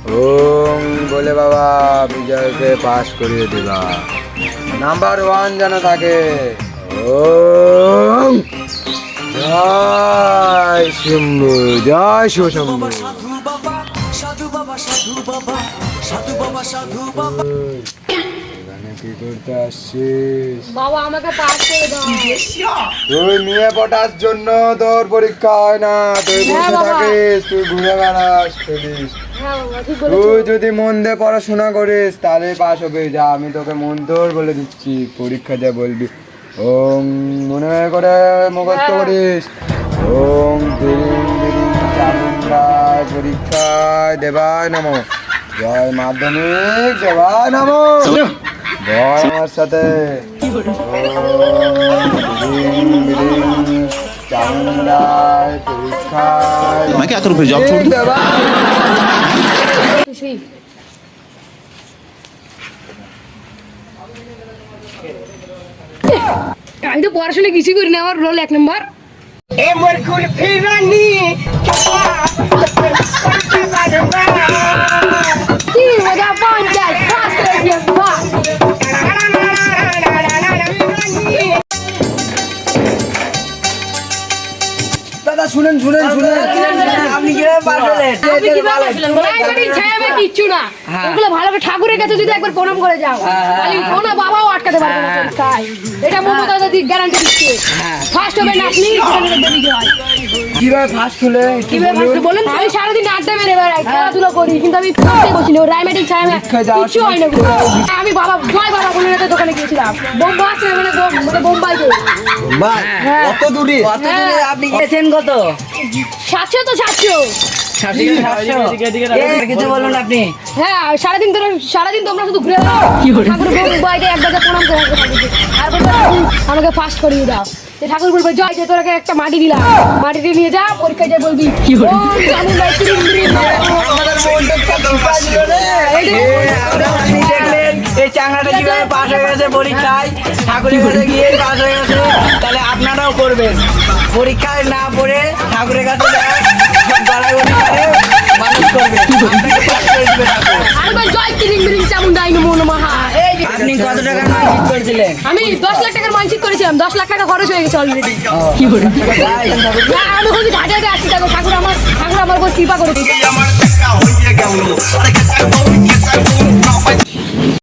ওম বলে বাবা বিজয়কে পাস করিয়ে দিবা, নাম্বার 1 যেন থাকে। ওম জয় শম্ভু, জয় শিব শম্ভু। এখানে কি করতে আসছিস? বাবা আমাকে পাস করে দাও। তুই নিয়ে পটার জন্য তোর পরীক্ষা হয় না, তুই বসে বাবা। থাকিস, তুই ঘুরে বেড়াস, খেলিস। হ্যাঁ বাবা ঠিক তুই বলেছো। যদি মন দিয়ে পড়াশোনা করিস তাহলে পাস হবে। যা আমি তোকে মন্ত্র বলে দিচ্ছি, পরীক্ষা যা বলবি ওম মনে করে মুখস্থ হ্যাঁ। করিস। ওম দিন দিন চামুন্ডায় পরীক্ষায় দেবায় নমো, জয় মাধ্যমিক দেবায় নমো। বল আমার সাথে। ওম দিন চামুন্ডায় পরীক্ষায় मैं क्या करूं फिर जॉब छोड़ दूं? দেবায়। খুশি। আমি তো পড়াশোনা কিছুই করি না, আমার রোল 1 নম্বর। কি মজা পঞ্চায়েত পাস করেছি আমি, পাস। দাদা শুনেন শুনেন শুনেন, আপনি কিভাবে পার হলেন? আপনি কিভাবে পারলেন? লাইব্রেরি ছায়াবে কিচ্ছু না। ওগুলো ভালো করে ঠাকুরের কাছে যদি একবার প্রণাম করে যাও, তাহলে কোনো বাবাও আটকাতে পারবে না পরীক্ষায়। এটা মমতা দাদি গ্যারান্টি দিচ্ছে। ফার্স্ট হবেন আপনি, সেখানে দেরি হয়। কিভাবে ফার্স্ট হলে কিভাবে first বলেন? আমি সারাদিন আড্ডা মেরে বেড়াই, খেলাধুলা করি, কিন্তু আমি ফার্স্টে বসি না। রাইমেটিক ছায়াবে কিচ্ছু হয় না। আমি বাবা জয় বাবা বলে একটা দোকানে গিয়েছিলাম, বোম্বা আছে মানে বোম্বাইতে। ভাই হ্যাঁ। কত দূরে আপনি গেছেন কত? 700 তো 700। কিছু বলুন আপনি। হ্যাঁ সারাদিন তোমরা শুধু ঘুরে বেড়াও, ঠাকুর বোম্বাইতে একবার যা প্রণাম করে আসবে ঠাকুরকে। তারপর বলবে, আমাকে ফার্স্ট করিয়ে দাও। যে ঠাকুর বলবে জয়, যে তোরাকে একটা মাটি দিলাম, মাটিতে নিয়ে যা, পরীক্ষায় যা বলবি ওম চামুন্ডায় তিরিং তিরিং। আপনি দেখলেন এই চাংড়াটা কিভাবে পাস হয়ে গেছে পরীক্ষায়, ঠাকুরের কাছে গিয়ে পাস হয়ে গেছে। তাহলে আপনারাও করবেন, পরীক্ষায় না পড়ে ঠাকুরের কাছে গড়াগড়ি করে মানুষ করবেন, আপনাকে পাস করে দিবে ঠাকুর। আরেকবার জয় তিরিং তিরিং চামুন্ডায় নমো নমঃ। এই যে আপনি কত টাকার মানচিত করেছিলেন? আমি 10 লাখ টাকার মানসিক করেছিলাম, 10 লাখ টাকা খরচ হয়ে গেছে অলরেডি। আমি বলছি ঘাটে ঘাটে আসছি, দেখো ঠাকুর আমার উপর কৃপা করেছে। আমার দেখা হইয়া গেল